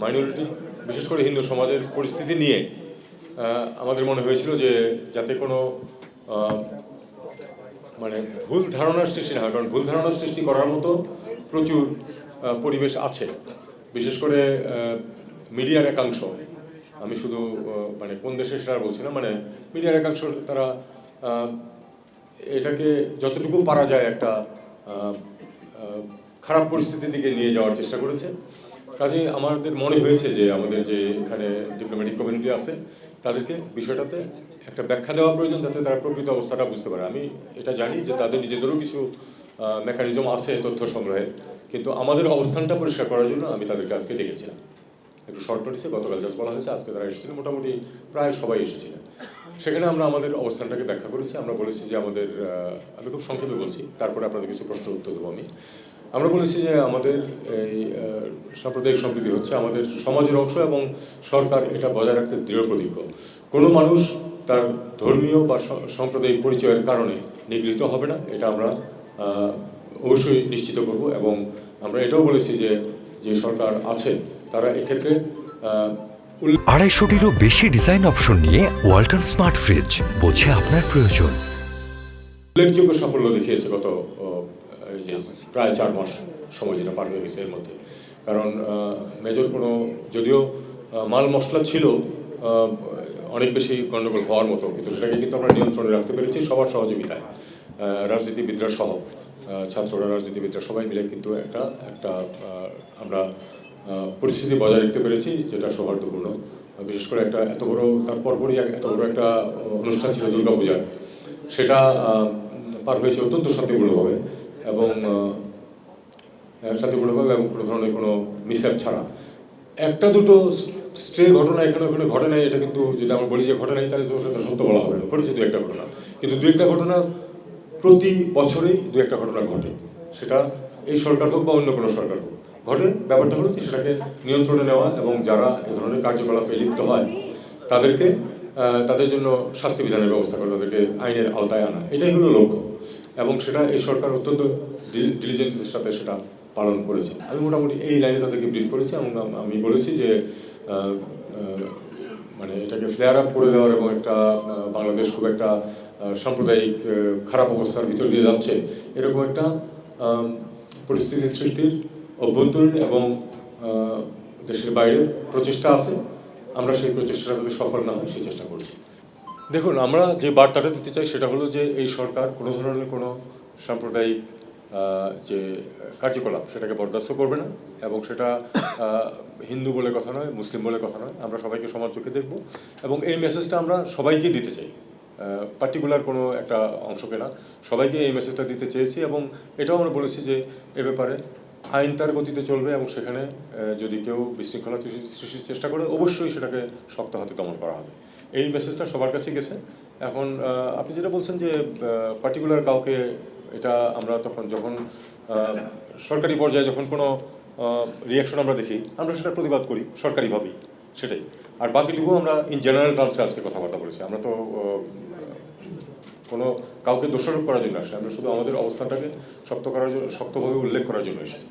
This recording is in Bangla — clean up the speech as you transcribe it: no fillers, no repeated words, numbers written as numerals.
মাইনরিটি বিশেষ করে হিন্দু সমাজের পরিস্থিতি নিয়ে আমাদের মনে হয়েছিল যে যাতে কোনো মানে ভুল ধারণার সৃষ্টি না হয়, কারণ ভুল ধারণার সৃষ্টি করার মতো প্রচুর পরিবেশ আছে। বিশেষ করে মিডিয়ার একাংশ, আমি শুধু মানে কোন দেশে সেটা বলছি না, মানে মিডিয়ার একাংশ তারা এটাকে যতটুকু পারা যায় একটা খারাপ পরিস্থিতির দিকে নিয়ে যাওয়ার চেষ্টা করেছে। কাজে আমাদের মনে হয়েছে যে আমাদের যে এখানে ডিপ্লোম্যাটিক কমিউনিটি আছে তাদেরকে বিষয়টাতে একটা ব্যাখ্যা দেওয়া প্রয়োজন, যাতে তারা প্রকৃত অবস্থাটা বুঝতে পারে। আমি এটা জানি যে তাদের নিজেদেরও কিছু মেকানিজম আছে তথ্য সংগ্রহের, কিন্তু আমাদের অবস্থানটা পরিষ্কার করার জন্য আমি তাদেরকে আজকে ডেকেছিলাম একটু শর্ট নোটিসে। গতকাল জাস্ট বলা হয়েছে, আজকে তারা এসেছিলেন, মোটামুটি প্রায় সবাই এসেছিলেন। সেখানে আমরা আমাদের অবস্থানটাকে ব্যাখ্যা করেছি। আমরা বলেছি যে আমাদের, আমি খুব সংক্ষেপে বলছি, তারপরে আপনাদের কিছু প্রশ্ন উত্তর দেবো আমি। আমরা বলেছি যে আমাদের এই সাম্প্রদায়িক সম্প্রীতি হচ্ছে আমাদের সমাজের অংশ এবং সরকার এটা বজায় রাখতে দৃঢ় প্রতিজ্ঞ। কোনো মানুষ তার ধর্মীয় বা সাম্প্রদায়িক পরিচয়ের কারণে নিগৃহীত হবে না, এটা আমরা অবশ্যই নিশ্চিত করব। এবং আমরা এটাও বলেছি যে যে সরকার আছে তারা এক্ষেত্রে 250টিরও বেশি ডিজাইন অপশন নিয়ে ওয়ালটন স্মার্ট ফ্রিজ, বোঝে আপনার প্রয়োজন। উল্লেখযোগ্য সাফল্য দেখিয়েছে গত যে প্রায় 4 মাস সময় যেটা পার হয়ে গেছে এর মধ্যে। কারণ মেজর কোনো, যদিও মাল মশলা ছিল অনেক বেশি গণ্ডগোল হওয়ার মতো, কিন্তু সেটাকে কিন্তু আমরা নিয়ন্ত্রণে রাখতে পেরেছি সবার সহযোগিতায়। রাজনীতিবিদরা সহ, ছাত্ররা, রাজনীতিবিদরা সবাই মিলে কিন্তু একটা আমরা পরিস্থিতি বজায় রাখতে পেরেছি, যেটা সৌহার্দ্যপূর্ণ। বিশেষ করে একটা এত বড়, তার পরপরই এত বড় একটা অনুষ্ঠান ছিল দুর্গাপূজার, সেটা পার হয়েছে অত্যন্ত শান্তিপূর্ণভাবে এবং কোনো ধরনের কোনো মিসঅ্যাপ ছাড়া। একটা দুটো স্ট্রে ঘটনা এখানে ওখানে ঘটে নাই, এটা কিন্তু যেটা আমরা বলি যে ঘটে নাই, তাহলে তো সেটা সত্য বলা হবে না। ঘটেছে 2-1টা ঘটনা, কিন্তু 2-1টা ঘটনা প্রতি বছরেই 2-1টা ঘটনা ঘটে। সেটা এই সরকার হোক বা অন্য কোনো সরকার হোক ঘটে। ব্যাপারটা হলো যে সেটাকে নিয়ন্ত্রণে নেওয়া এবং যারা এ ধরনের কার্যকলাপে লিপ্ত হয় তাদেরকে তাদের জন্য শাস্তি বিধানের ব্যবস্থা করা, তাদেরকে আইনের আওতায় আনা, এটাই হলো লক্ষ্য। এবং সেটা এই সরকার অত্যন্ত ডিলিজেন্সের সাথে সেটা পালন করেছে। আমি মোটামুটি এই লাইনে তাদেরকে ব্রিফ করেছি এবং আমি বলেছি যে মানে এটাকে ফ্লেয়ার আপ করে দেওয়ার এবং একটা বাংলাদেশ খুব একটা সাম্প্রদায়িক খারাপ অবস্থার ভিতর দিয়ে যাচ্ছে, এরকম একটা পরিস্থিতি সৃষ্টির অভ্যন্তরীণ এবং দেশের বাইরে প্রচেষ্টা আছে। আমরা সেই প্রচেষ্টাটা যাতে সফল না হয় সেই চেষ্টা করছি। দেখুন, আমরা যে বার্তাটা দিতে চাই সেটা হলো যে এই সরকার কোনো ধরনের কোনো সাম্প্রদায়িক যে কার্যকলাপ সেটাকে বরদাস্ত করবে না, এবং সেটা হিন্দু বলে কথা নয়, মুসলিম বলে কথা নয়, আমরা সবাইকে সমান চোখে দেখব। এবং এই মেসেজটা আমরা সবাইকে দিতে চাই, পার্টিকুলার কোনো একটা অংশকে না, সবাইকে এই মেসেজটা দিতে চেয়েছি। এবং এটাও আমরা বলেছি যে এ ব্যাপারে আইন তার গতিতে চলবে এবং সেখানে যদি কেউ বিশৃঙ্খলা সৃষ্টির চেষ্টা করে অবশ্যই সেটাকে শক্ত হাতে দমন করা হবে। এই মেসেজটা সবার কাছে গেছে। এখন আপনি যেটা বলছেন যে পার্টিকুলার কাউকে, এটা আমরা যখন সরকারি পর্যায়ে যখন কোনো রিয়াকশন আমরা দেখি, আমরা সেটা প্রতিবাদ করি সরকারিভাবেই, সেটাই। আর বাকিটুকু আমরা ইন জেনারেল টার্মসে আজকে কথাবার্তা বলেছি। আমরা তো কোনো কাউকে দোষারোপ করার জন্য আসে, আমরা শুধু আমাদের অবস্থানটাকে শক্তভাবে উল্লেখ করার জন্য এসেছি।